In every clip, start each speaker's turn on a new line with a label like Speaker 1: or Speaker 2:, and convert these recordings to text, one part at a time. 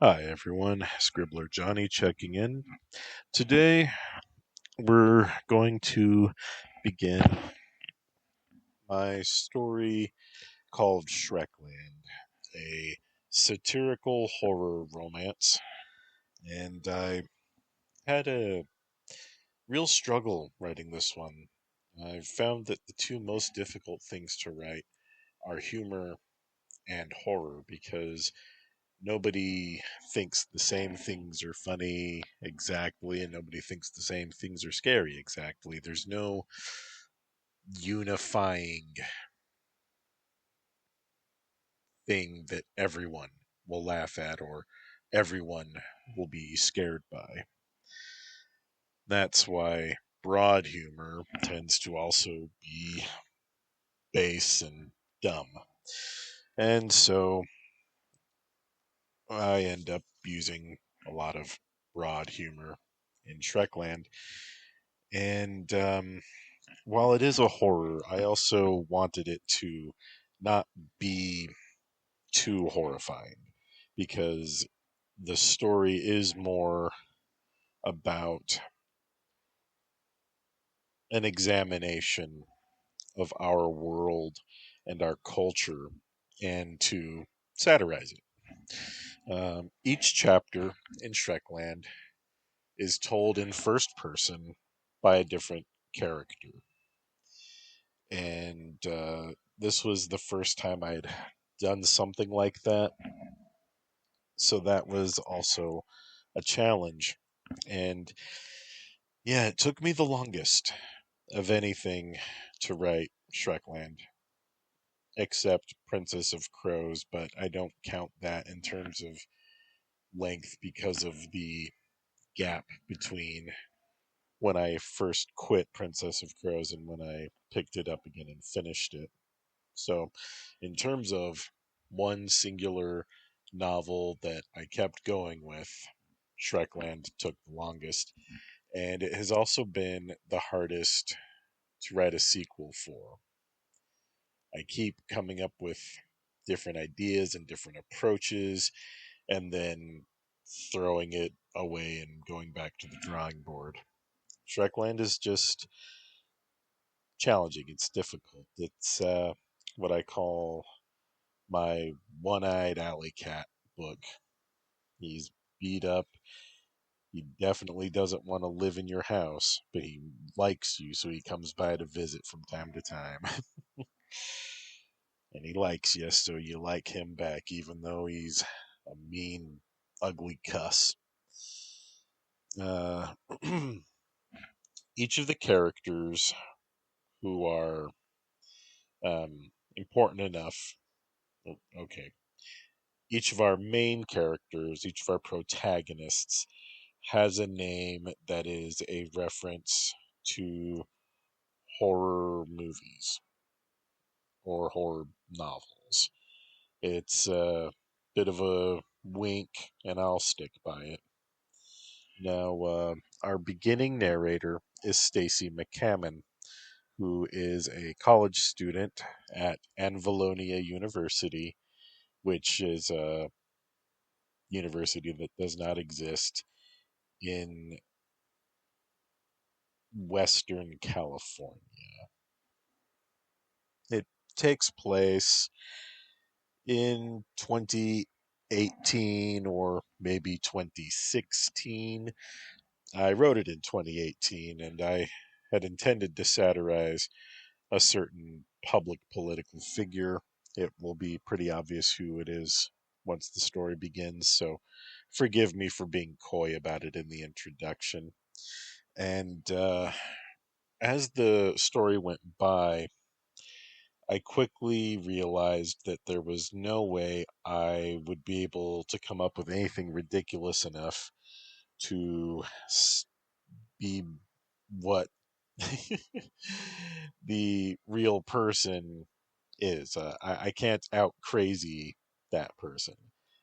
Speaker 1: Hi everyone, Scribbler Johnny checking in. Today we're going to begin my story called Shreckland, a satirical horror romance. And I had a real struggle writing this one. I've found that the two most difficult things to write are humor and horror because nobody thinks the same things are funny exactly, and nobody thinks the same things are scary exactly. There's no unifying thing that everyone will laugh at or everyone will be scared by. That's why broad humor tends to also be base and dumb. And so I end up using a lot of broad humor in Shreckland. And while it is a horror, I also wanted it to not be too horrifying because the story is more about an examination of our world and our culture and to satirize it. Each chapter in Shreckland is told in first person by a different character. And this was the first time I had done something like that. So that was also a challenge. And yeah, it took me the longest of anything to write Shrekland, except Princess of Crows, but I don't count that in terms of length because of the gap between when I first quit Princess of Crows and when I picked it up again and finished it. So, in terms of one singular novel that I kept going with, Shrekland took the longest, and it has also been the hardest to write a sequel for. I keep coming up with different ideas and different approaches, and then throwing it away and going back to the drawing board. Shrekland is just challenging. It's difficult. It's what I call my one-eyed alley cat book. He's beat up. He definitely doesn't want to live in your house, but he likes you, so he comes by to visit from time to time. And he likes you, so you like him back, even though he's a mean, ugly cuss. Uh, each of the characters who are important enough, okay, each of our main characters, each of our protagonists, has a name that is a reference to horror movies or horror novels. It's a bit of a wink, and I'll stick by it. Now, our beginning narrator is Stacie McCammon, who is a college student at Anvilonia University, which is a university that does not exist in Western California. It takes place in 2018 or maybe 2016. I wrote it in 2018, and I had intended to satirize a certain public political figure. It will be pretty obvious who it is once the story begins, so forgive me for being coy about it in the introduction. And as the story went by, I quickly realized that there was no way I would be able to come up with anything ridiculous enough to be what the real person is. I can't out crazy that person.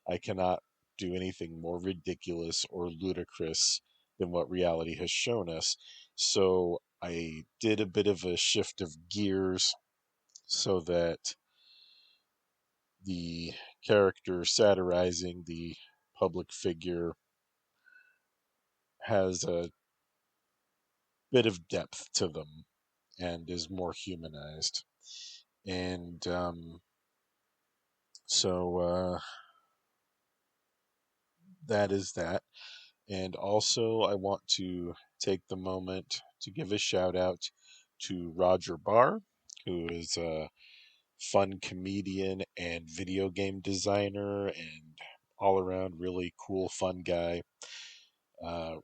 Speaker 1: I cannot do anything more ridiculous or ludicrous than what reality has shown us. So I did a bit of a shift of gears so that the character satirizing the public figure has a bit of depth to them and is more humanized. And so that is that. And also, I want to take the moment to give a shout out to Roger Barr, who is a fun comedian and video game designer and all around really cool, fun guy.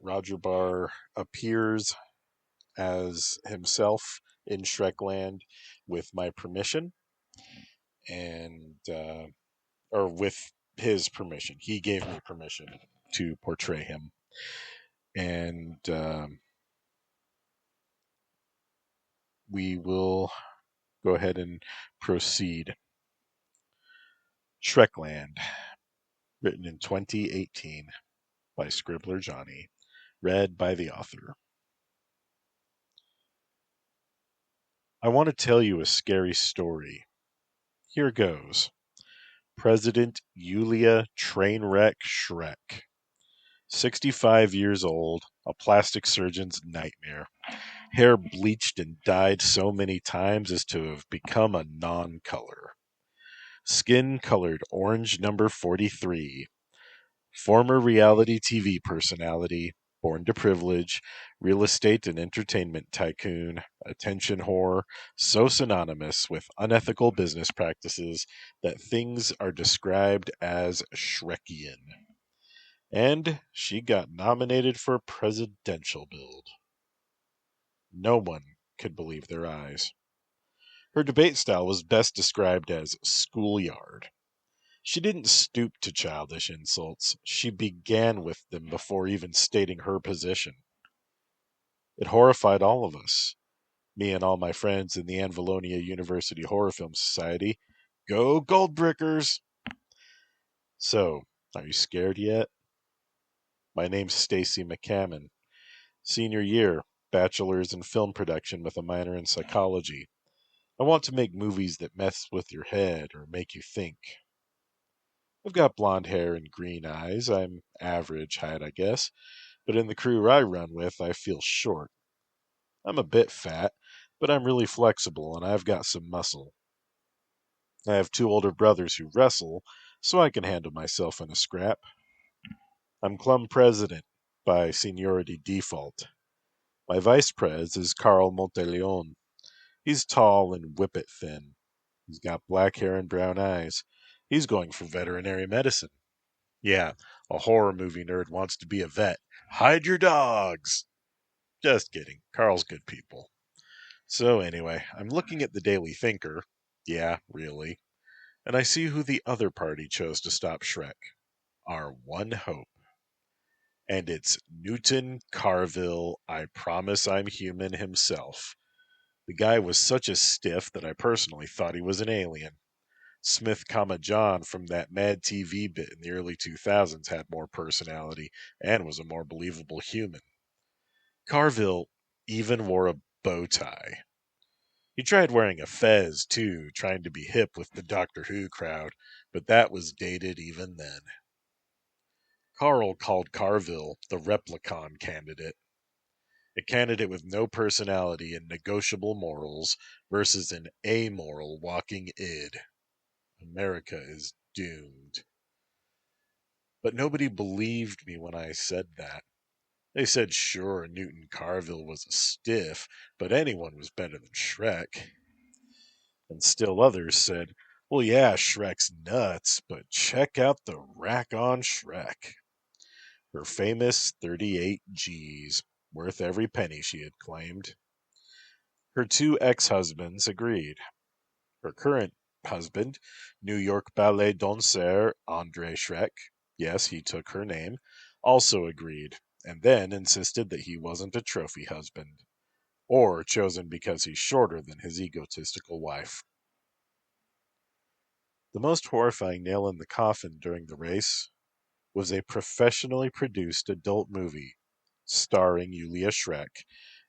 Speaker 1: Roger Barr appears as himself in Shreckland with my permission and or with his permission. He gave me permission to portray him, and we will go ahead and proceed. Shreckland, written in 2018 by Scribbler Johnny, read by the author. I want to tell you a scary story. Here goes. President Yulia Trainwreck Shreck. 65 years old, a plastic surgeon's nightmare. Hair bleached and dyed so many times as to have become a non-color. Skin colored orange number 43. Former reality TV personality, born to privilege, real estate and entertainment tycoon, attention whore, so synonymous with unethical business practices that things are described as Shreckian. And she got nominated for a presidential build. No one could believe their eyes. Her debate style was best described as schoolyard. She didn't stoop to childish insults. She began with them before even stating her position. It horrified all of us, me and all my friends in the Anvilonia University Horror Film Society. Go Goldbrickers! So, are you scared yet? My name's Stacie McCammon. Senior year, bachelor's in film production with a minor in psychology. I want to make movies that mess with your head or make you think. I've got blonde hair and green eyes. I'm average height, I guess. But in the crew I run with, I feel short. I'm a bit fat, but I'm really flexible and I've got some muscle. I have two older brothers who wrestle, so I can handle myself in a scrap. I'm Clum President by seniority default. My vice pres is Carl Monteleone. He's tall and whippet thin. He's got black hair and brown eyes. He's going for veterinary medicine. Yeah, a horror movie nerd wants to be a vet. Hide your dogs! Just kidding. Carl's good people. So anyway, I'm looking at the Daily Thinker. Yeah, really. And I see who the other party chose to stop Shreck. Our one hope. And it's Newton Carville, I Promise I'm Human himself. The guy was such a stiff that I personally thought he was an alien. Smith, John from that Mad TV bit in the early 2000s had more personality and was a more believable human. Carville even wore a bow tie. He tried wearing a fez, too, trying to be hip with the Doctor Who crowd, but that was dated even then. Carl called Carville the Replicon candidate. A candidate with no personality and negotiable morals versus an amoral walking id. America is doomed. But nobody believed me when I said that. They said sure, Newton Carville was a stiff, but anyone was better than Shreck. And still others said, well, yeah, Shreck's nuts, but check out the rack on Shreck. Her famous 38 G's, worth every penny she had claimed. Her two ex-husbands agreed. Her current husband, New York ballet dancer André Shreck, yes, he took her name, also agreed, and then insisted that he wasn't a trophy husband, or chosen because he's shorter than his egotistical wife. The most horrifying nail in the coffin during the race was a professionally produced adult movie starring Yulia Shreck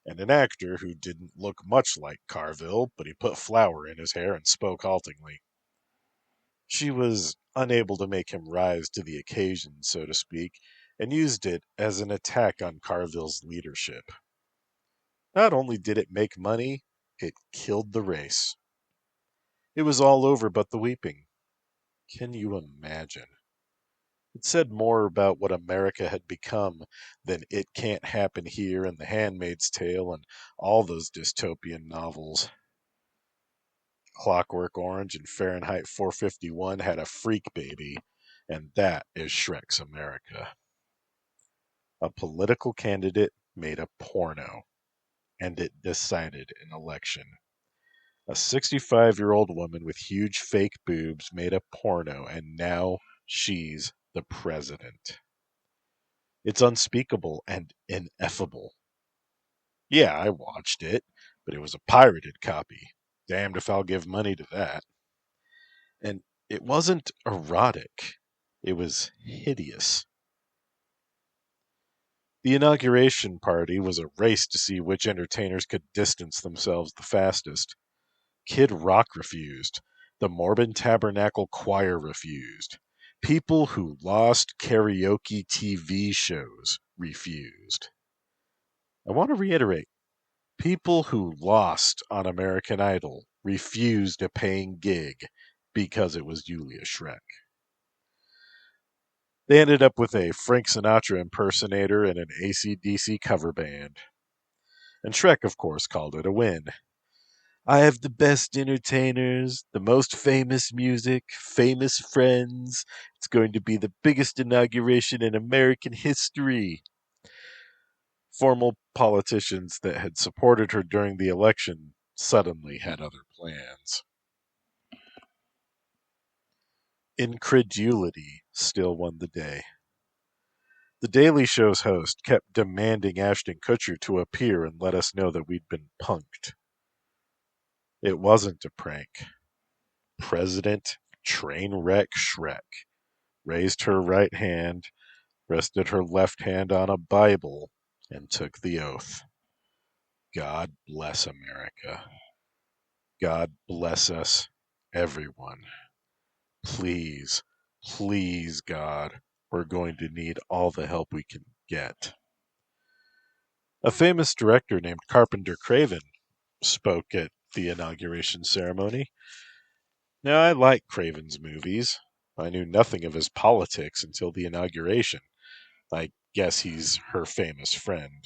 Speaker 1: and an actor who didn't look much like Carville, but he put flour in his hair and spoke haltingly. She was unable to make him rise to the occasion, so to speak, and used it as an attack on Carville's leadership. Not only did it make money, it killed the race. It was all over but the weeping. Can you imagine? It said more about what America had become than It Can't Happen Here and The Handmaid's Tale and all those dystopian novels. Clockwork Orange and Fahrenheit 451 had a freak baby, and that is Shrek's America. A political candidate made a porno, and it decided an election. A 65-year-old woman with huge fake boobs made a porno, and now she's the president. It's unspeakable and ineffable. Yeah, I watched it, but it was a pirated copy. Damned if I'll give money to that. And it wasn't erotic. It was hideous. The inauguration party was a race to see which entertainers could distance themselves the fastest. Kid Rock refused. The Mormon Tabernacle Choir refused. People who lost karaoke TV shows refused. I want to reiterate, people who lost on American Idol refused a paying gig because it was Julia Shrek. They ended up with a Frank Sinatra impersonator and an AC/DC cover band. And Shrek, of course, called it a win. I have the best entertainers, the most famous music, famous friends. It's going to be the biggest inauguration in American history. Formal politicians that had supported her during the election suddenly had other plans. Incredulity still won the day. The Daily Show's host kept demanding Ashton Kutcher to appear and let us know that we'd been punked. It wasn't a prank. President Trainwreck Shrek raised her right hand, rested her left hand on a Bible, and took the oath. God bless America. God bless us, everyone. Please, please, God, we're going to need all the help we can get. A famous director named Carpenter Craven spoke at the inauguration ceremony. Now, I like Craven's movies. I knew nothing of his politics until the inauguration. I guess he's her famous friend.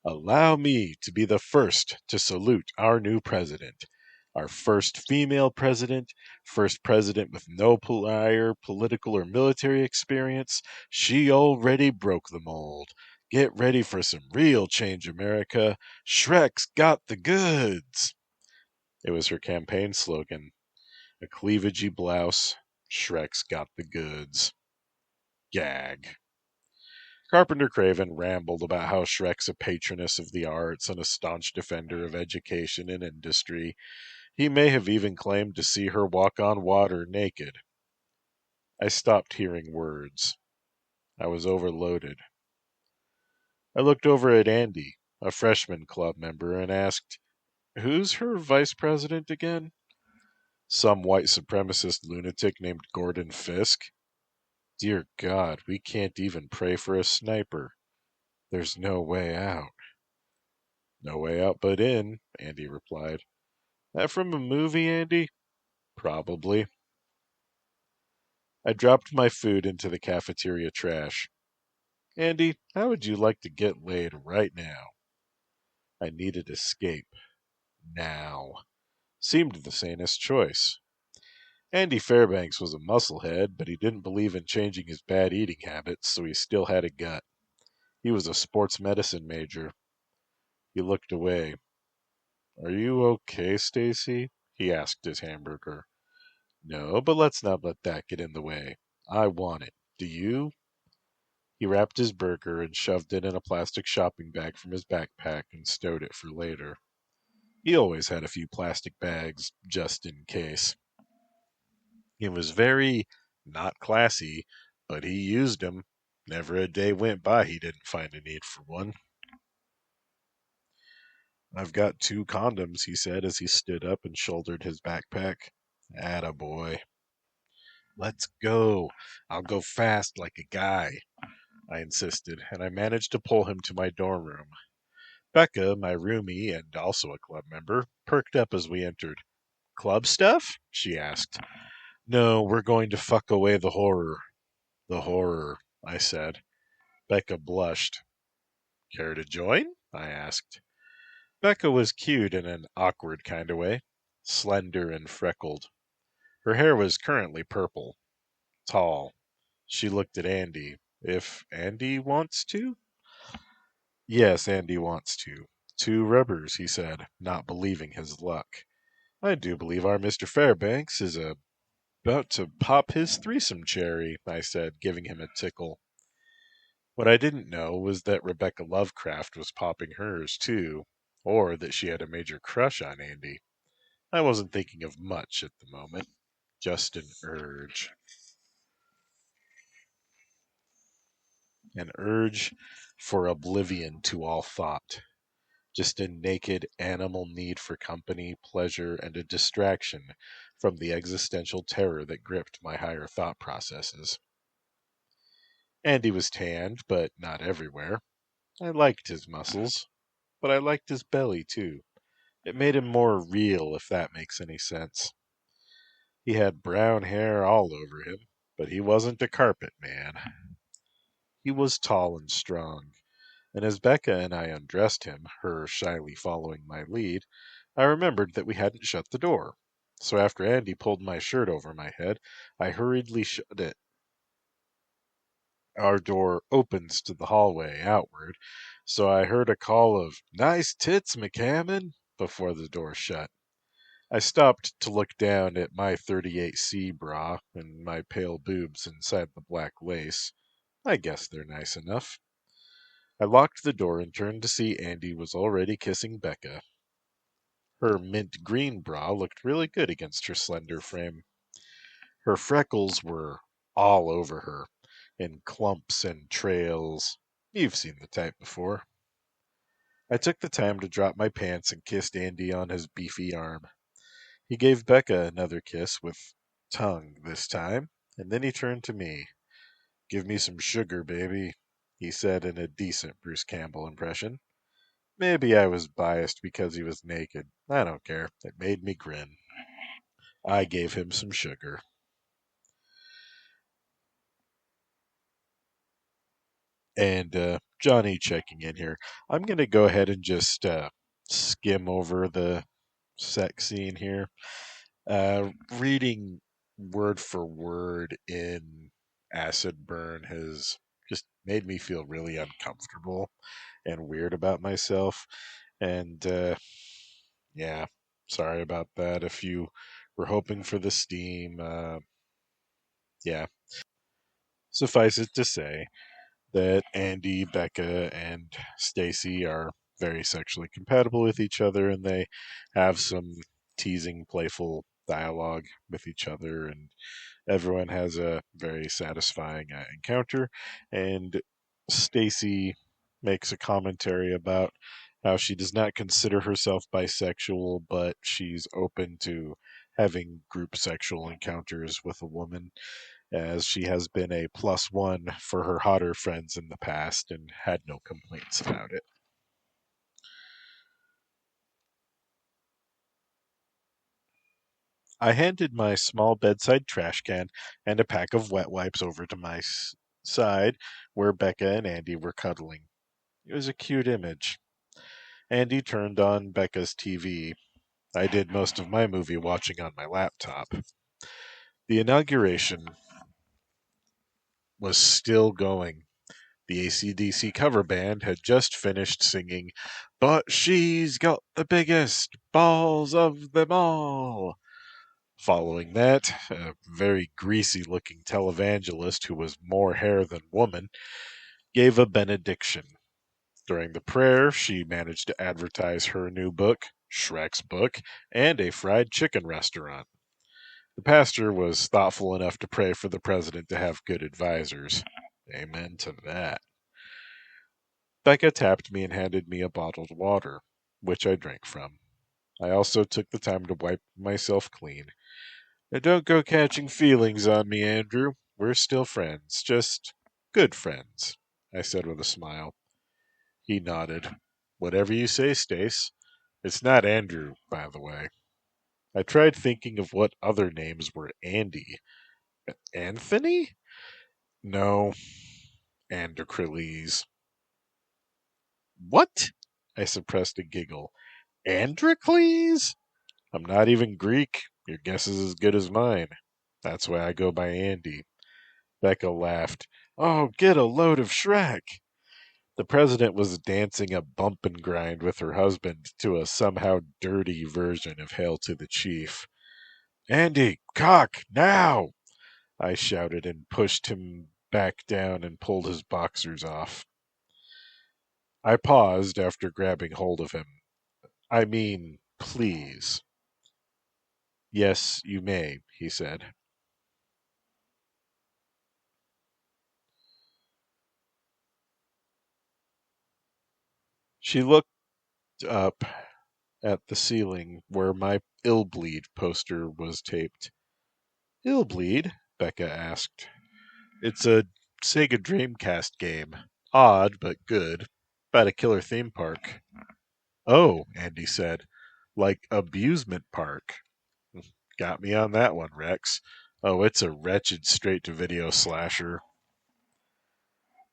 Speaker 1: Allow me to be the first to salute our new president. Our first female president, first president with no prior political or military experience. She already broke the mold. Get ready for some real change, America. Shrek's got the goods. It was her campaign slogan. A cleavagey blouse. Shrek's got the goods. Gag. Carpenter Craven rambled about how Shrek's a patroness of the arts and a staunch defender of education and industry. He may have even claimed to see her walk on water naked. I stopped hearing words. I was overloaded. I looked over at Andy, a freshman club member, and asked, "Who's her vice president again?" "Some white supremacist lunatic named Gordon Fisk." Dear God, we can't even pray for a sniper. There's no way out. No way out but in, Andy replied. That from a movie, Andy? Probably. I dropped my food into the cafeteria trash. Andy, how would you like to get laid right now? I needed escape. Now. Seemed the sanest choice. Andy Fairbanks was a musclehead, but he didn't believe in changing his bad eating habits, so he still had a gut. He was a sports medicine major. He looked away. Are you okay, Stacie? He asked his hamburger. No, but let's not let that get in the way. I want it. Do you? He wrapped his burger and shoved it in a plastic shopping bag from his backpack and stowed it for later. He always had a few plastic bags, just in case. He was very not classy, but he used them. Never a day went by he didn't find a need for one. I've got 2 condoms, he said as he stood up and shouldered his backpack. Attaboy. Let's go. I'll go fast like a guy, I insisted, and I managed to pull him to my dorm room. Becca, my roomie and also a club member, perked up as we entered. Club stuff? She asked. No, we're going to fuck away the horror. The horror, I said. Becca blushed. Care to join? I asked. Becca was cute in an awkward kind of way, slender and freckled. Her hair was currently purple, tall. She looked at Andy. If Andy wants to? Yes, Andy wants to. 2 rubbers, he said, not believing his luck. I do believe our Mr. Fairbanks is about to pop his threesome cherry, I said, giving him a tickle. What I didn't know was that Rebecca Lovecraft was popping hers, too, or that she had a major crush on Andy. I wasn't thinking of much at the moment, just an urge. An urge for oblivion to all thought. Just a naked animal need for company, pleasure, and a distraction from the existential terror that gripped my higher thought processes. Andy was tanned, but not everywhere. I liked his muscles, but I liked his belly too. It made him more real, if that makes any sense. He had brown hair all over him, but he wasn't a carpet man. He was tall and strong, and as Becca and I undressed him, her shyly following my lead, I remembered that we hadn't shut the door. So after Andy pulled my shirt over my head, I hurriedly shut it. Our door opens to the hallway outward, so I heard a call of, "Nice tits, McCammon," before the door shut. I stopped to look down at my 38C bra and my pale boobs inside the black lace. I guess they're nice enough. I locked the door and turned to see Andy was already kissing Becca. Her mint green bra looked really good against her slender frame. Her freckles were all over her, in clumps and trails. You've seen the type before. I took the time to drop my pants and kissed Andy on his beefy arm. He gave Becca another kiss, with tongue this time, and then he turned to me. "Give me some sugar, baby," he said in a decent Bruce Campbell impression. Maybe I was biased because he was naked. I don't care. It made me grin. I gave him some sugar. And Johnny checking in here. I'm going to go ahead and just skim over the sex scene here. Reading word for word in Acid Burn has just made me feel really uncomfortable and weird about myself. And yeah, sorry about that. If you were hoping for the steam, yeah. Suffice it to say that Andy, Becca, and Stacie are very sexually compatible with each other, and they have some teasing, playful dialogue with each other, and everyone has a very satisfying encounter. And Stacie makes a commentary about how she does not consider herself bisexual, but she's open to having group sexual encounters with a woman, as she has been a +1 for her hotter friends in the past and had no complaints about it. I handed my small bedside trash can and a pack of wet wipes over to my side, where Becca and Andy were cuddling. It was a cute image. Andy turned on Becca's TV. I did most of my movie watching on my laptop. The inauguration was still going. The AC/DC cover band had just finished singing, "But she's got the biggest balls of them all." Following that, a very greasy looking televangelist who was more hair than woman gave a benediction. During the prayer, she managed to advertise her new book, Shrek's Book, and a fried chicken restaurant. The pastor was thoughtful enough to pray for the president to have good advisors. Amen to that. Becca tapped me and handed me a bottled water, which I drank from. I also took the time to wipe myself clean. Now don't go catching feelings on me, Andrew. We're still friends. Just good friends, I said with a smile. He nodded. Whatever you say, Stace. It's not Andrew, by the way. I tried thinking of what other names were Andy. Anthony? No, Androcles. What? I suppressed a giggle. Androcles? I'm not even Greek. Your guess is as good as mine. That's why I go by Andy. Becca laughed. Oh, get a load of Shrek. The president was dancing a bump and grind with her husband to a somehow dirty version of Hail to the Chief. Andy, cock, now! I shouted and pushed him back down and pulled his boxers off. I paused after grabbing hold of him. I mean, please. Yes, you may, he said. She looked up at the ceiling where my Illbleed poster was taped. Illbleed? Becca asked. It's a Sega Dreamcast game. Odd, but good. About a killer theme park. Oh, Andy said. Like Abusement Park. Got me on that one, Rex. Oh, it's a wretched straight-to-video slasher.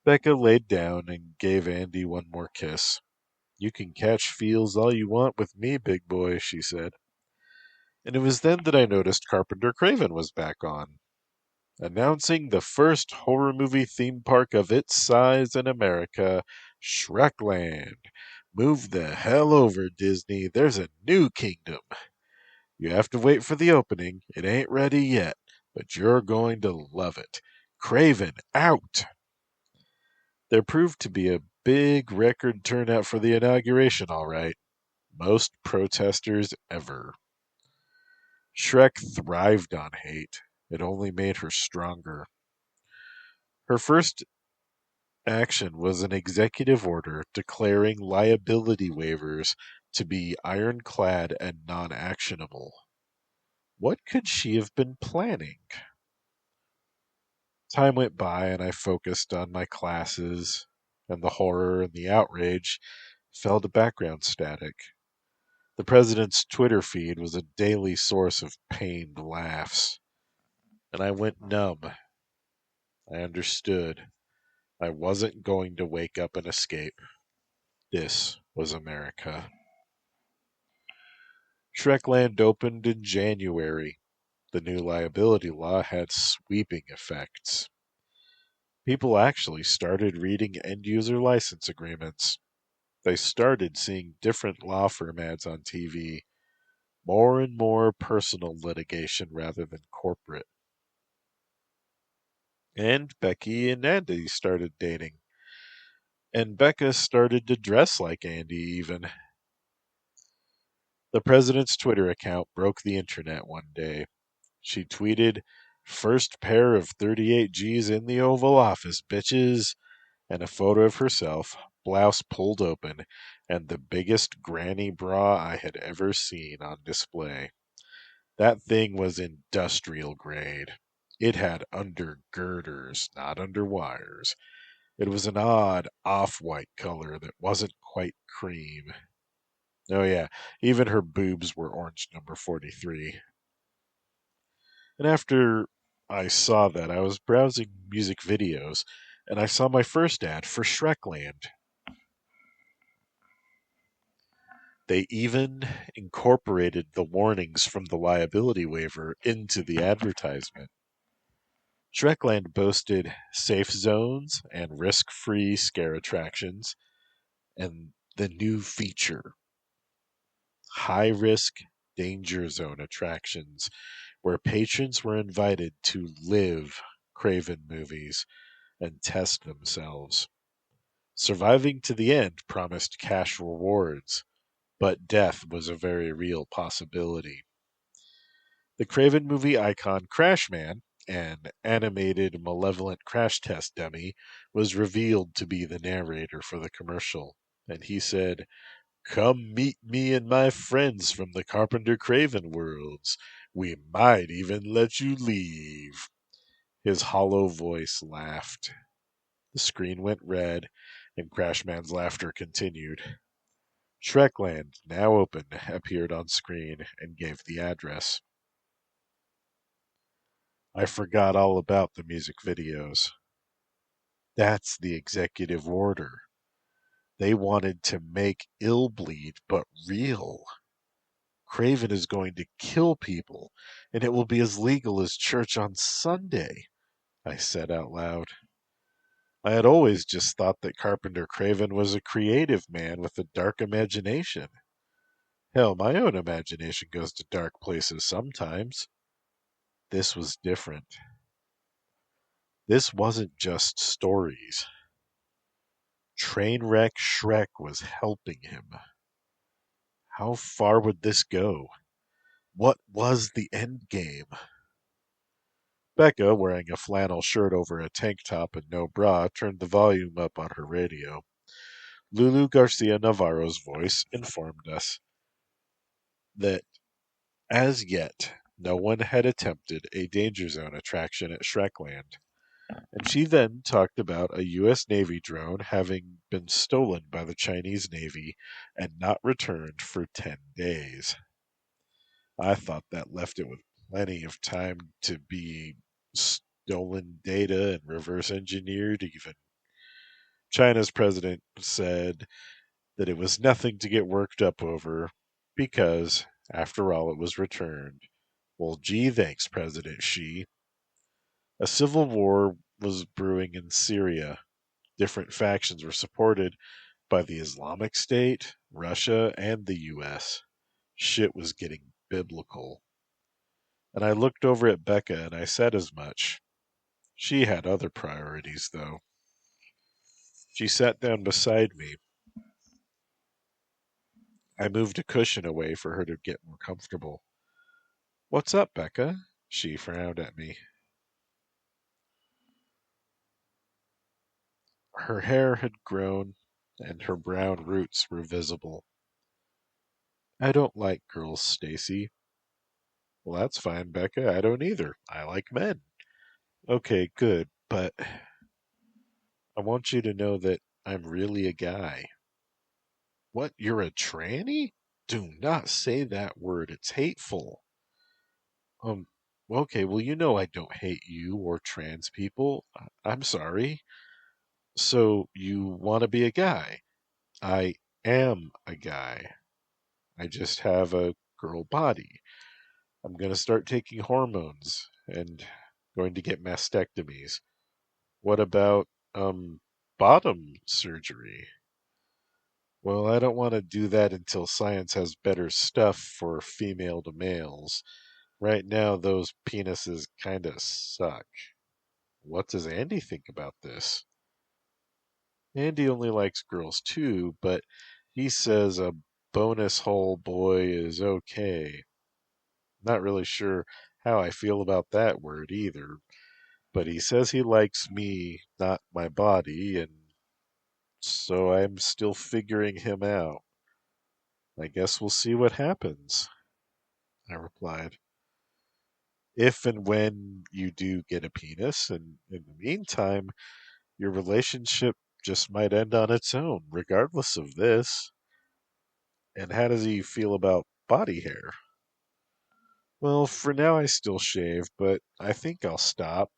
Speaker 1: Becca laid down and gave Andy one more kiss. You can catch feels all you want with me, big boy, she said. And it was then that I noticed Carpenter Craven was back on, announcing the first horror movie theme park of its size in America, Shreckland. Move the hell over, Disney. There's a new kingdom. You have to wait for the opening. It ain't ready yet, but you're going to love it. Craven out! There proved to be a big record turnout for the inauguration, all right. Most protesters ever. Shrek thrived on hate. It only made her stronger. Her first action was an executive order declaring liability waivers to be ironclad and non actionable. What could she have been planning? Time went by and I focused on my classes, and the horror and the outrage fell to background static. The president's Twitter feed was a daily source of pained laughs, and I went numb. I understood. I wasn't going to wake up and escape. This was America. Shreckland opened in January. The new liability law had sweeping effects. People actually started reading end-user license agreements. They started seeing different law firm ads on TV. More and more personal litigation rather than corporate. And Becky and Andy started dating. And Becca started to dress like Andy, even. The president's Twitter account broke the internet one day. She tweeted, First pair of 38 Gs in the Oval Office, bitches, and a photo of herself, blouse pulled open, and the biggest granny bra I had ever seen on display. That thing was industrial grade. It had undergirders, not underwires. It was an odd off-white color that wasn't quite cream. Oh yeah, even her boobs were orange number 43. And after I saw that, I was browsing music videos, and I saw my first ad for Shreckland. They even incorporated the warnings from the liability waiver into the advertisement. Shreckland boasted safe zones and risk-free scare attractions, and the new feature, high-risk danger zone attractions, where patrons were invited to live Craven movies and test themselves. Surviving to the end promised cash rewards, but death was a very real possibility. The Craven movie icon Crashman, an animated malevolent crash test dummy, was revealed to be the narrator for the commercial, and he said, Come meet me and my friends from the Carpenter Craven worlds. We might even let you leave. His hollow voice laughed. The screen went red, and Crashman's laughter continued. Shreckland, now open, appeared on screen and gave the address. I forgot all about the music videos. That's the executive order. They wanted to make Illbleed, but real. Craven is going to kill people, and it will be as legal as church on Sunday, I said out loud. I had always just thought that Carpenter Craven was a creative man with a dark imagination. Hell, my own imagination goes to dark places sometimes. This was different. This wasn't just stories. Trainwreck Shrek was helping him. How far would this go? What was the end game? Becca, wearing a flannel shirt over a tank top and no bra, turned the volume up on her radio. Lulu Garcia Navarro's voice informed us that, as yet, no one had attempted a danger zone attraction at Shreckland. And she then talked about a U.S. Navy drone having been stolen by the Chinese Navy and not returned for 10 days. I thought that left it with plenty of time to be stolen data and reverse engineered, even. China's president said that it was nothing to get worked up over because, after all, it was returned. Well, gee, thanks, President Xi. A civil war was brewing in Syria. Different factions were supported by the Islamic State, Russia, and the US. Shit was getting biblical. And I looked over at Becca and I said as much. She had other priorities, though. She sat down beside me. I moved a cushion away for her to get more comfortable. What's up, Becca? She frowned at me. Her hair had grown, and her brown roots were visible. I don't like girls, Stacie. Well, that's fine, Becca. I don't either. I like men. Okay, good, but I want you to know that I'm really a guy. What, you're a tranny? Do not say that word. It's hateful. Um, okay, well, you know I don't hate you or trans people. I'm sorry. So you want to be a guy? I am a guy. I just have a girl body. I'm going to start taking hormones and going to get mastectomies. What about, um, bottom surgery? Well, I don't want to do that until science has better stuff for female to males. Right now, those penises kind of suck. What does Andy think about this? Andy only likes girls too, but he says a bonus hole boy is okay. Not really sure how I feel about that word either, but he says he likes me, not my body, and so I'm still figuring him out. I guess we'll see what happens, I replied. If and when you do get a penis, and in the meantime, your relationship just might end on its own, regardless of this. And how does he feel about body hair? Well, for now I still shave, but I think I'll stop.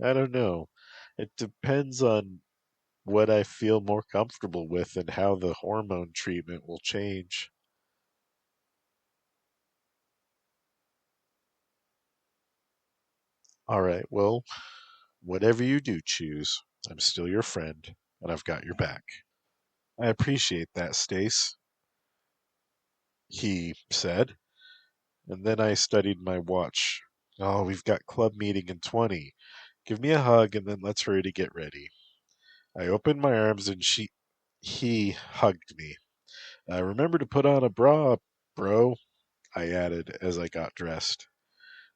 Speaker 1: I don't know. It depends on what I feel more comfortable with and how the hormone treatment will change. All right, well, whatever you do choose, I'm still your friend, and I've got your back. I appreciate that, Stace, he said, and then I studied my watch. Oh, we've got club meeting in 20. Give me a hug, and then let's hurry to get ready. I opened my arms, and he hugged me. Remember to put on a bra, bro, I added as I got dressed.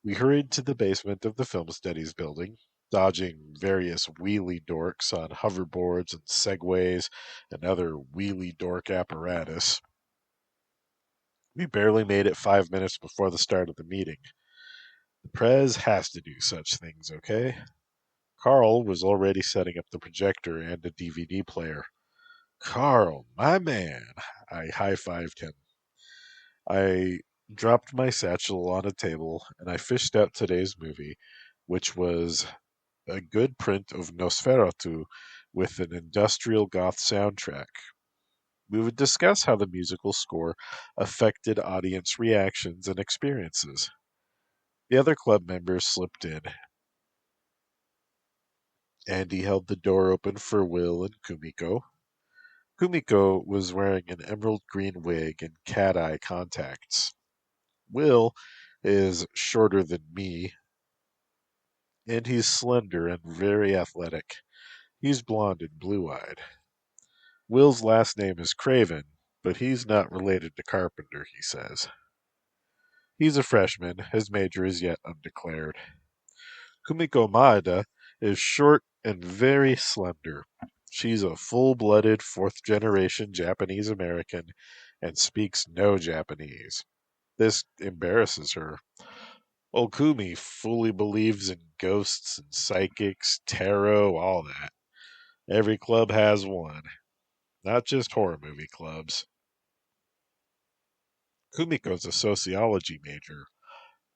Speaker 1: We hurried to the basement of the film studies building, dodging various wheelie dorks on hoverboards and segways and other wheelie dork apparatus. We barely made it 5 minutes before the start of the meeting. The Prez has to do such things, okay? Carl was already setting up the projector and a DVD player. Carl, my man! I high fived him. I dropped my satchel on a table and I fished out today's movie, which was a good print of Nosferatu with an industrial goth soundtrack. We would discuss how the musical score affected audience reactions and experiences. The other club members slipped in. Andy held the door open for Will and Kumiko. Kumiko was wearing an emerald green wig and cat eye contacts. Will is shorter than me, and he's slender and very athletic. He's blonde and blue eyed. Will's last name is Craven, but he's not related to Carpenter, he says. He's a freshman. His major is yet undeclared. Kumiko Maeda is short and very slender. She's a full-blooded fourth-generation Japanese American and speaks no Japanese. This embarrasses her. Okumi fully believes in ghosts and psychics, tarot, all that. Every club has one, not just horror movie clubs. Kumiko's a sociology major.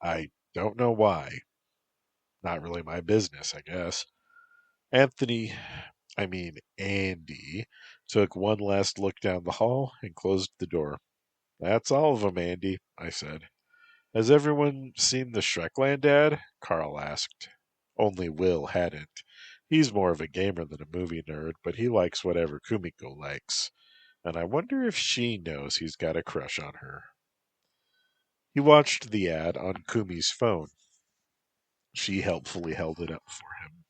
Speaker 1: I don't know why. Not really my business, I guess. Andy, took one last look down the hall and closed the door. That's all of 'em, Andy, I said. Has everyone seen the Shreckland ad? Carl asked. Only Will hadn't. He's more of a gamer than a movie nerd, but he likes whatever Kumiko likes. And I wonder if she knows he's got a crush on her. He watched the ad on Kumi's phone. She helpfully held it up for him.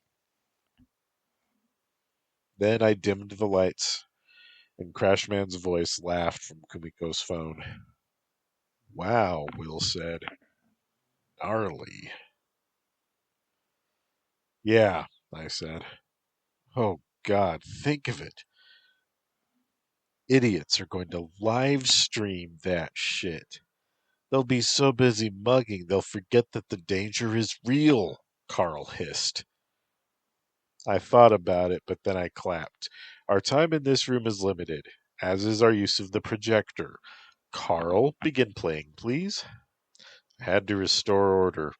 Speaker 1: Then I dimmed the lights, and Crashman's voice laughed from Kumiko's phone. Wow, Will said. Gnarly. Yeah, I said. Oh, God, think of it. Idiots are going to live stream that shit. They'll be so busy mugging they'll forget that the danger is real, Carl hissed. I thought about it, but then I clapped. Our time in this room is limited, as is our use of the projector. Carl, begin playing, please. I had to restore order.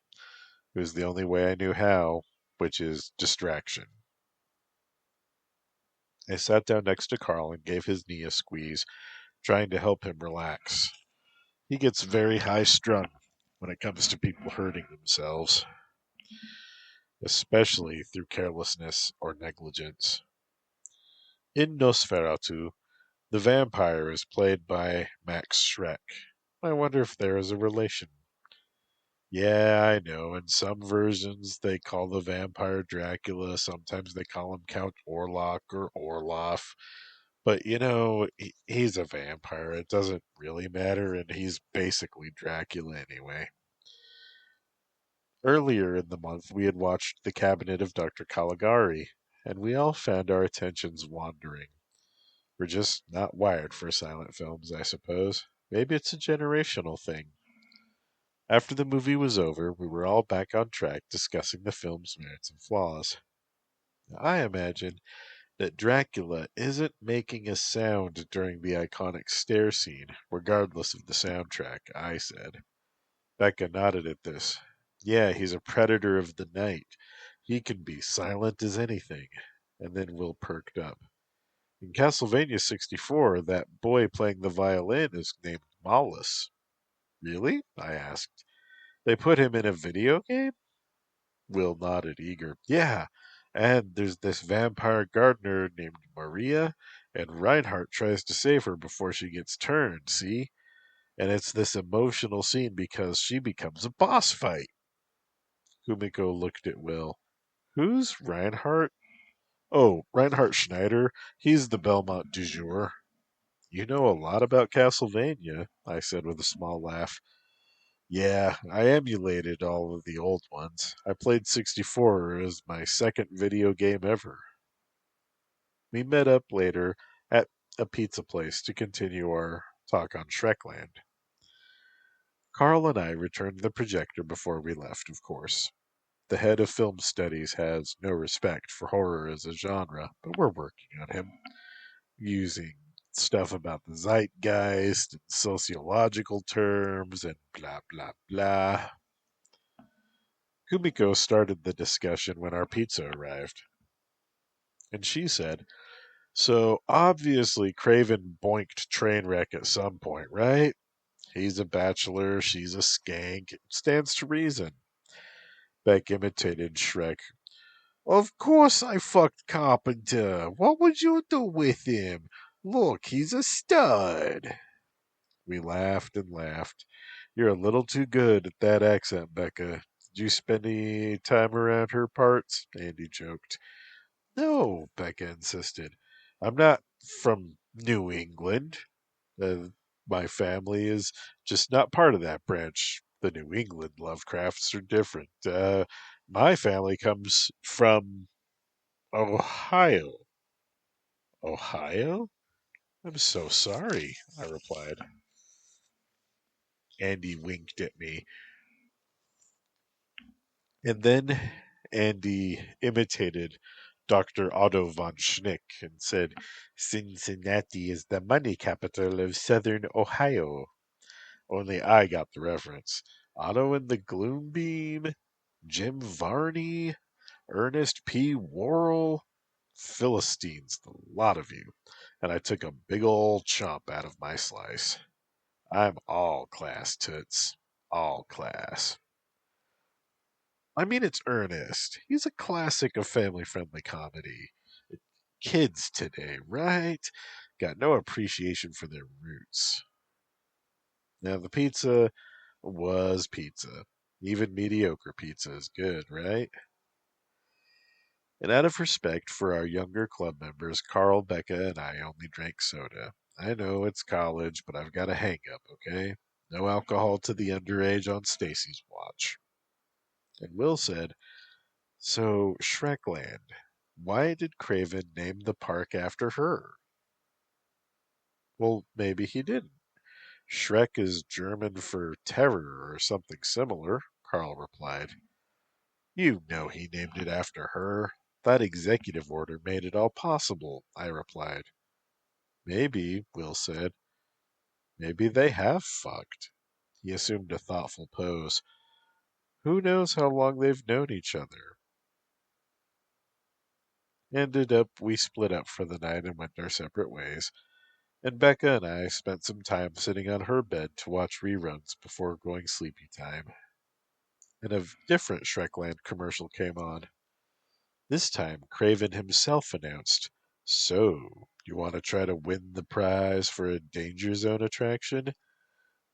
Speaker 1: It was the only way I knew how, which is distraction. I sat down next to Carl and gave his knee a squeeze, trying to help him relax. He gets very high strung when it comes to people hurting themselves, especially through carelessness or negligence. In Nosferatu, the vampire is played by Max Schreck. I wonder if there is a relation. Yeah, I know. In some versions, they call the vampire Dracula. Sometimes they call him Count Orlok or Orloff. But, he's a vampire. It doesn't really matter, and he's basically Dracula anyway. Earlier in the month, we had watched The Cabinet of Dr. Caligari, and we all found our attentions wandering. We're just not wired for silent films, I suppose. Maybe it's a generational thing. After the movie was over, we were all back on track discussing the film's merits and flaws. I imagine that Dracula isn't making a sound during the iconic stair scene, regardless of the soundtrack, I said. Becca nodded at this. Yeah, he's a predator of the night. He can be silent as anything. And then Will perked up. In Castlevania 64, that boy playing the violin is named Malus. Really? I asked. They put him in a video game? Will nodded, eager. Yeah, and there's this vampire gardener named Maria, and Reinhardt tries to save her before she gets turned, see? And it's this emotional scene because she becomes a boss fight. Kumiko looked at Will. Who's Reinhardt? Oh, Reinhardt Schneider. He's the Belmont du jour. You know a lot about Castlevania, I said with a small laugh. Yeah, I emulated all of the old ones. I played 64 as my second video game ever. We met up later at a pizza place to continue our talk on Shreckland. Carl and I returned the projector before we left, of course. The head of film studies has no respect for horror as a genre, but we're working on him, using stuff about the zeitgeist and sociological terms and blah, blah, blah. Kumiko started the discussion when our pizza arrived, and she said, "So obviously Craven boinked Trainwreck at some point, right? He's a bachelor, she's a skank. It stands to reason." Beck imitated Shrek. "Of course I fucked Carpenter. What would you do with him? Look, he's a stud." We laughed and laughed. "You're a little too good at that accent, Becca. Did you spend any time around her parts?" Andy joked. "No," Becca insisted. "I'm not from New England. Uh, my family is just not part of that branch. The New England Lovecrafts are different. My family comes from Ohio." "Ohio? I'm so sorry," I replied. Andy winked at me. And then Andy imitated Dr. Otto von Schnick and said, "Cincinnati is the money capital of southern Ohio." Only I got the reference. Otto and the Gloombeam, Jim Varney, Ernest P. Worrell. Philistines, the lot of you. And I took a big old chomp out of my slice. I'm all class, toots. All class. I mean, it's Ernest. He's a classic of family friendly comedy. Kids today, right? Got no appreciation for their roots. Now, the pizza was pizza. Even mediocre pizza is good, right? And out of respect for our younger club members, Carl, Becca, and I only drank soda. I know it's college, but I've got a hang up, okay? No alcohol to the underage on Stacie's watch. And Will said, "So, Shreckland, why did Craven name the park after her?" "Well, maybe he didn't. Schreck is German for terror or something similar," Carl replied. "You know he named it after her. That executive order made it all possible," I replied. "Maybe," Will said. "Maybe they have fucked." He assumed a thoughtful pose. "Who knows how long they've known each other?" Ended up, we split up for the night and went our separate ways, and Becca and I spent some time sitting on her bed to watch reruns before going sleepy time. And a different Shreckland commercial came on. This time, Craven himself announced, "So, you want to try to win the prize for a Danger Zone attraction?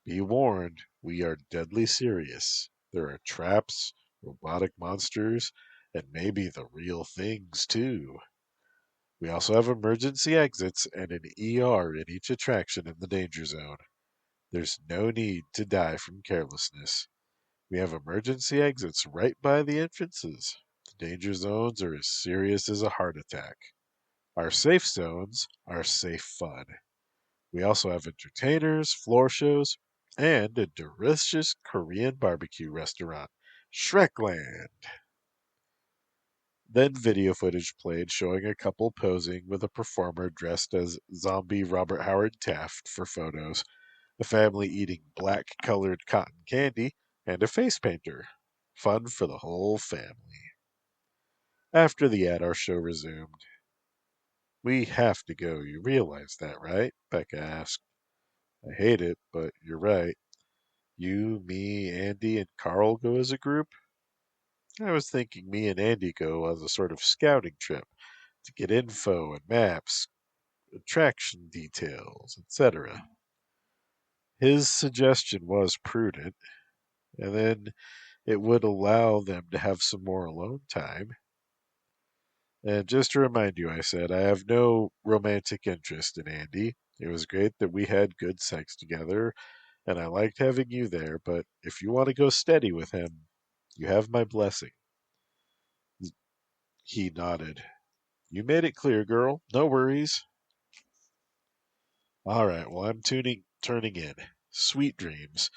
Speaker 1: Be warned, we are deadly serious. There are traps, robotic monsters, and maybe the real things, too. We also have emergency exits and an ER in each attraction in the Danger Zone. There's no need to die from carelessness. We have emergency exits right by the entrances. The danger zones are as serious as a heart attack. Our safe zones are safe fun. We also have entertainers, floor shows, and a delicious Korean barbecue restaurant, Shreckland." Then video footage played showing a couple posing with a performer dressed as zombie Robert Howard Taft for photos, a family eating black colored cotton candy, and a face painter. Fun for the whole family. After the ad, our show resumed. "We have to go, you realize that, right?" Becca asked. "I hate it, but you're right. You, me, Andy, and Carl go as a group?" "I was thinking me and Andy go as a sort of scouting trip to get info and maps, attraction details, etc." His suggestion was prudent, and then it would allow them to have some more alone time. "And just to remind you," I said, "I have no romantic interest in Andy. It was great that we had good sex together, and I liked having you there, but if you want to go steady with him, you have my blessing." He nodded. "You made it clear, girl. No worries." "All right, well, I'm turning in. Sweet dreams.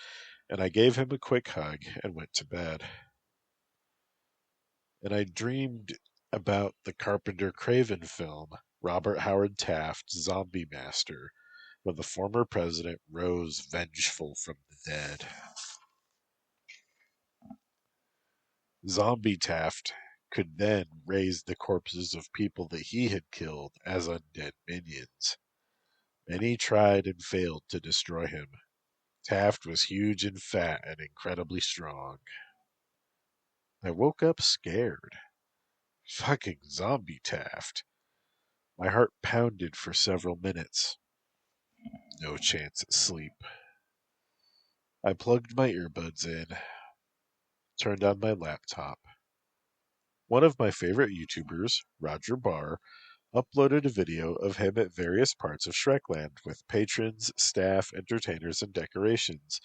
Speaker 1: and I gave him a quick hug and went to bed. And I dreamed about the Carpenter Craven film, Robert Howard Taft's Zombie Master, when the former president rose vengeful from the dead. Zombie Taft could then raise the corpses of people that he had killed as undead minions. Many tried and failed to destroy him. Taft was huge and fat and incredibly strong. I woke up scared. Fucking zombie Taft. My heart pounded for several minutes. No chance at sleep. I plugged my earbuds in, turned on my laptop. One of my favorite YouTubers, Roger Barr, uploaded a video of him at various parts of Shreckland with patrons, staff, entertainers, and decorations,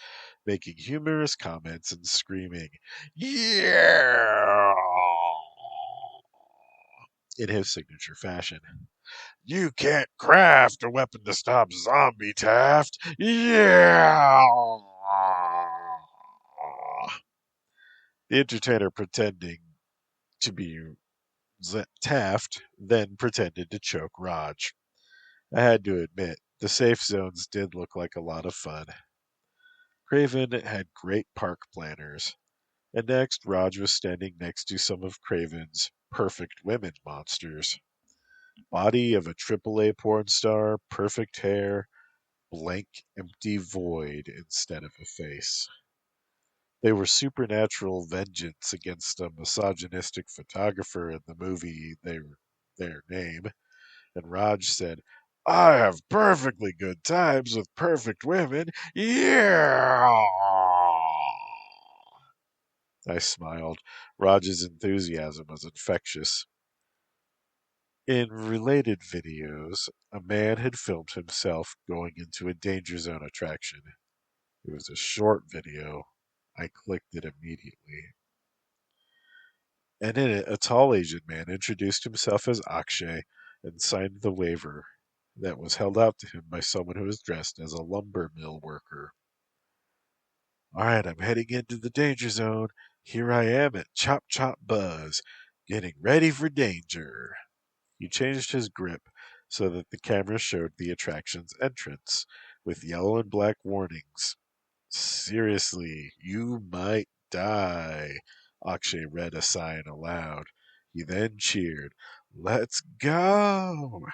Speaker 1: making humorous comments and screaming, "Yeah!" in his signature fashion. You can't craft a weapon to stop Zombie Taft. Yeah! The entertainer pretending to be Taft then pretended to choke Raj. I had to admit, the safe zones did look like a lot of fun. Craven had great park planners. And next, Raj was standing next to some of Craven's perfect women monsters. Body of a AAA porn star, perfect hair, blank, empty void instead of a face. They were supernatural vengeance against a misogynistic photographer in the movie their name, and Raj said, I have perfectly good times with perfect women. Yeah! I smiled. Raj's enthusiasm was infectious. In related videos, a man had filmed himself going into a danger zone attraction. It was a short video. I clicked it immediately. And in it, a tall Asian man introduced himself as Akshay and signed the waiver that was held out to him by someone who was dressed as a lumber mill worker. All right, I'm heading into the danger zone. Here I am at Chop Chop Buzz, getting ready for danger. He changed his grip so that the camera showed the attraction's entrance, with yellow and black warnings. Seriously, you might die. Akshay read a sign aloud. He then cheered, Let's go!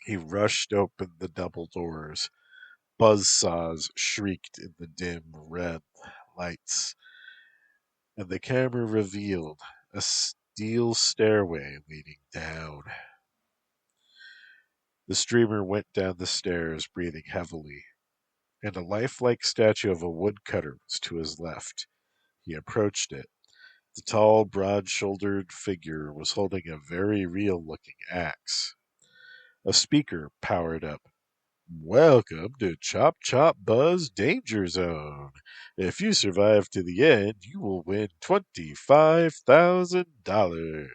Speaker 1: He rushed open the double doors. Buzzsaws shrieked in the dim red lights, and the camera revealed a steel stairway leading down. The streamer went down the stairs, breathing heavily, and a lifelike statue of a woodcutter was to his left. He approached it. The tall, broad-shouldered figure was holding a very real-looking axe. A speaker powered up. Welcome to Chop Chop Buzz Danger Zone. If you survive to the end, you will win $25,000.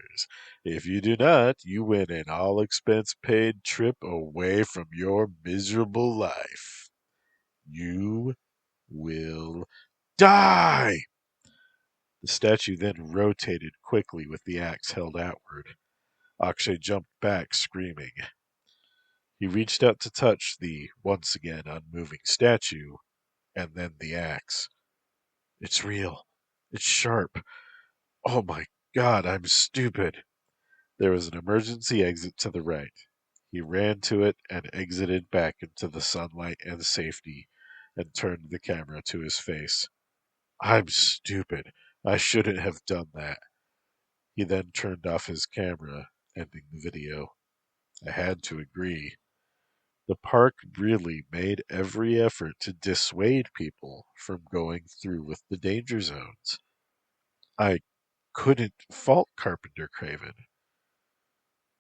Speaker 1: If you do not, you win an all-expense-paid trip away from your miserable life. You will die! The statue then rotated quickly with the axe held outward. Akshay jumped back, screaming. He reached out to touch the, once again, unmoving statue, and then the axe. It's real. It's sharp. Oh my God, I'm stupid. There was an emergency exit to the right. He ran to it and exited back into the sunlight and safety, and turned the camera to his face. I'm stupid. I shouldn't have done that. He then turned off his camera, ending the video. I had to agree. The park really made every effort to dissuade people from going through with the danger zones. I couldn't fault Carpenter Craven,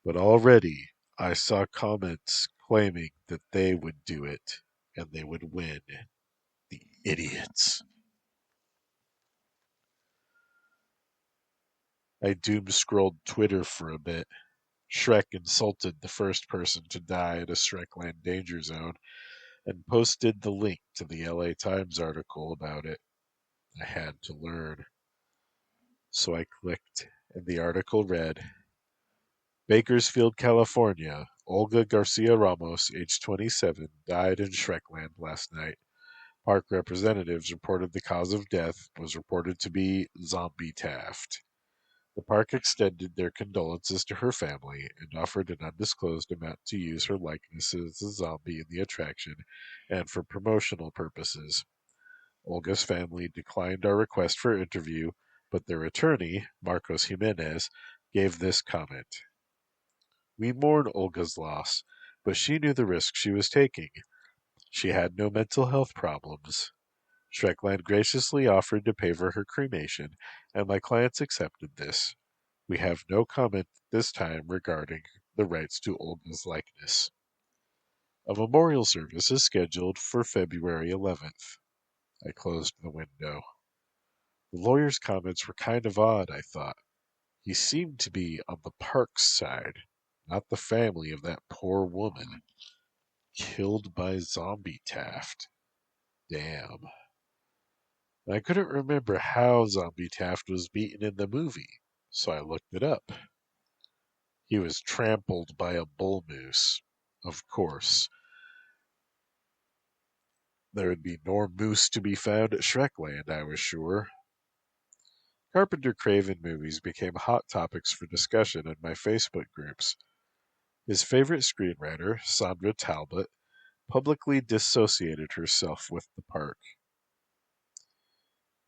Speaker 1: but already I saw comments claiming that they would do it and they would win. The idiots. I doom scrolled Twitter for a bit. Shrek insulted the first person to die at a Shreckland danger zone. and posted the link to the LA Times article about it. I had to learn. So I clicked, and the article read Bakersfield, California. Olga Garcia Ramos, age 27, died in Shreckland last night. Park representatives reported the cause of death was reported to be zombie taft. The park extended their condolences to her family and offered an undisclosed amount to use her likeness as a zombie in the attraction and for promotional purposes. Olga's family declined our request for interview, but their attorney, Marcos Jimenez, gave this comment. We mourn Olga's loss, but she knew the risk she was taking. She had no mental health problems. Shreckland graciously offered to pay for her cremation, and my clients accepted this. We have no comment this time regarding the rights to Olga's likeness. A memorial service is scheduled for February 11th. I closed the window. The lawyer's comments were kind of odd, I thought. He seemed to be on the park's side, not the family of that poor woman. Killed by zombie Taft. Damn. I couldn't remember how zombie Taft was beaten in the movie, so I looked it up. He was trampled by a bull moose. Of course. There would be no moose to be found at Shreckland, I was sure. Carpenter Craven movies became hot topics for discussion in my Facebook groups. His favorite screenwriter, Sandra Talbot, publicly dissociated herself with the park.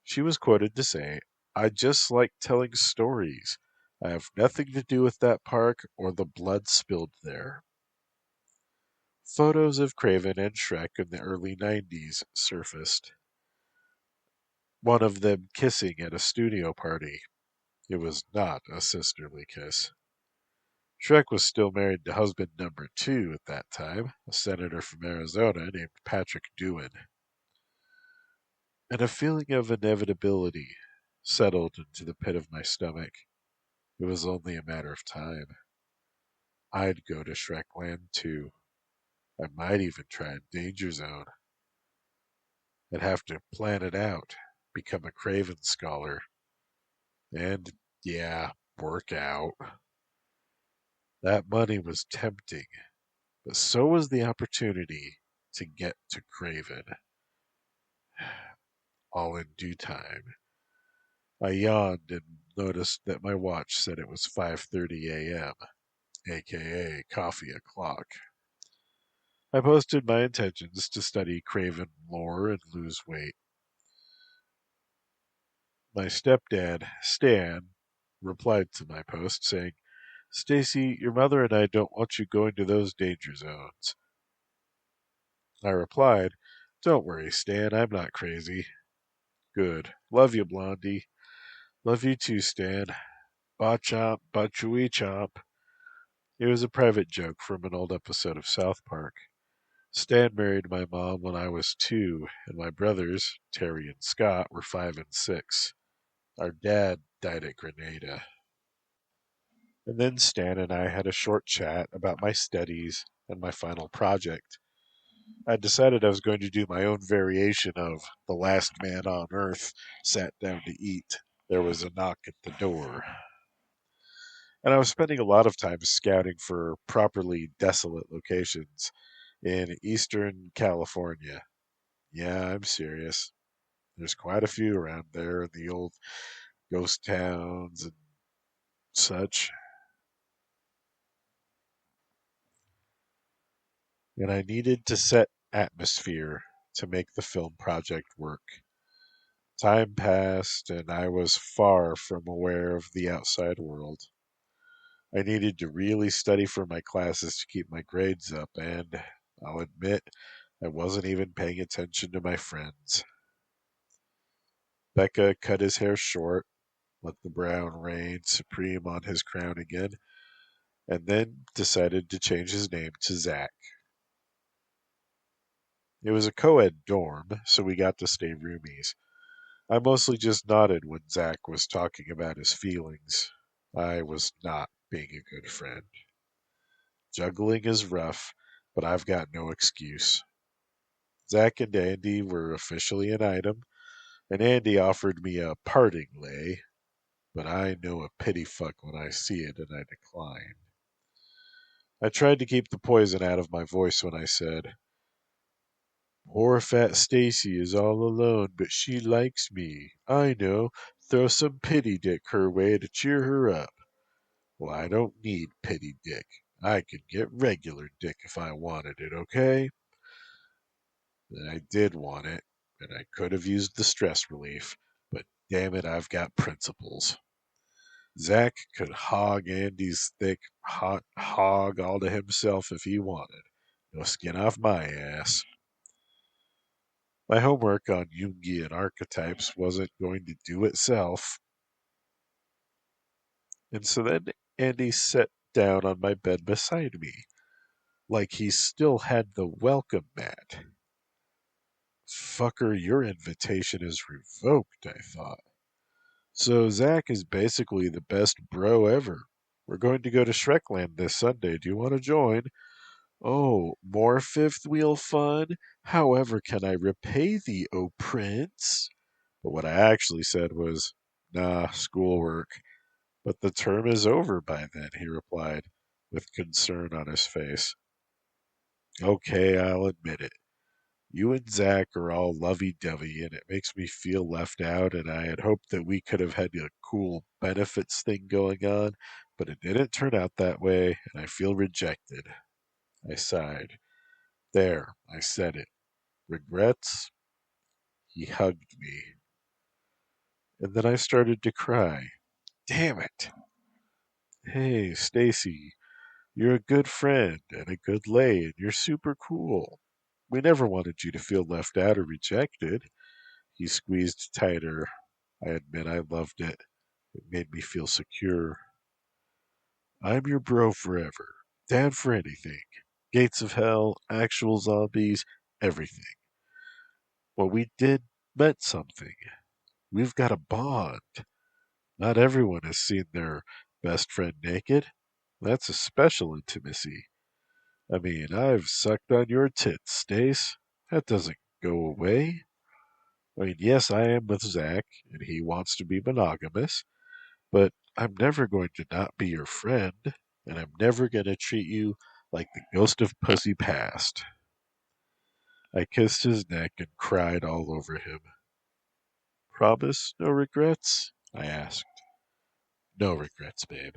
Speaker 1: She was quoted to say, I just like telling stories. I have nothing to do with that park or the blood spilled there. Photos of Craven and Shrek in the early 90s surfaced. One of them kissing at a studio party. It was not a sisterly kiss. Shrek was still married to husband number 2 at that time, a senator from Arizona named Patrick Dewan. And a feeling of inevitability settled into the pit of my stomach. It was only a matter of time. I'd go to Shreckland too. I might even try a danger zone. I'd have to plan it out, become a Craven scholar, and, yeah, work out. That money was tempting, but so was the opportunity to get to Craven. All in due time. I yawned and noticed that my watch said it was 5:30 a.m., aka coffee o'clock. I posted my intentions to study Craven lore and lose weight. My stepdad, Stan, replied to my post saying, Stacie, your mother and I don't want you going to those danger zones. I replied, Don't worry, Stan, I'm not crazy. Good. Love you, Blondie. Love you too, Stan. Ba chomp, ba chewy chomp. It was a private joke from an old episode of South Park. Stan married my mom when I was 2, and my brothers, Terry and Scott, were 5 and 6. Our dad died at Grenada. And then Stan and I had a short chat about my studies and my final project. I decided I was going to do my own variation of The Last Man on Earth sat down to eat. There was a knock at the door. And I was spending a lot of time scouting for properly desolate locations in Eastern California. Yeah, I'm serious. There's quite a few around there in the old ghost towns and such. And I needed to set atmosphere to make the film project work. Time passed, and I was far from aware of the outside world. I needed to really study for my classes to keep my grades up, and I'll admit I wasn't even paying attention to my friends. Becca cut his hair short, let the brown reign supreme on his crown again, and then decided to change his name to Zach. It was a co-ed dorm, so we got to stay roomies. I mostly just nodded when Zach was talking about his feelings. I was not being a good friend. Juggling is rough, but I've got no excuse. Zach and Andy were officially an item, and Andy offered me a parting lay, but I know a pity fuck when I see it, and I declined. I tried to keep the poison out of my voice when I said, "Poor fat Stacie is all alone, but she likes me. I know. Throw some pity dick her way to cheer her up." "Well, I don't need pity dick. I could get regular dick if I wanted it, okay?" And I did want it, and I could have used the stress relief, but damn it, I've got principles. Zach could hog Andy's thick, hot hog all to himself if he wanted. No skin off my ass. My homework on Jungian archetypes wasn't going to do itself, and so then Andy sat down on my bed beside me, like he still had the welcome mat. Fucker, your invitation is revoked, I thought. So Zach is basically the best bro ever. We're going to go to Shreckland this Sunday. Do you want to join? Oh, more fifth wheel fun? However can I repay thee, O prince? But what I actually said was, nah, schoolwork. But the term is over by then, he replied, with concern on his face. Okay, I'll admit it. You and Zach are all lovey-dovey, and it makes me feel left out, and I had hoped that we could have had a cool benefits thing going on, but it didn't turn out that way, and I feel rejected. I sighed. There, I said it. Regrets? He hugged me. And then I started to cry. Damn it! Hey, Stacie, you're a good friend and a good lay, and you're super cool. We never wanted you to feel left out or rejected. He squeezed tighter. I admit I loved it. It made me feel secure. I'm your bro forever. Down for anything. Gates of hell, actual zombies, everything. What we did meant something. We've got a bond. Not everyone has seen their best friend naked. That's a special intimacy. I mean, I've sucked on your tits, Stace. That doesn't go away. I mean, yes, I am with Zach, and he wants to be monogamous, but I'm never going to not be your friend, and I'm never going to treat you like the ghost of pussy past. I kissed his neck and cried all over him. Promise no regrets? I asked. No regrets, babe.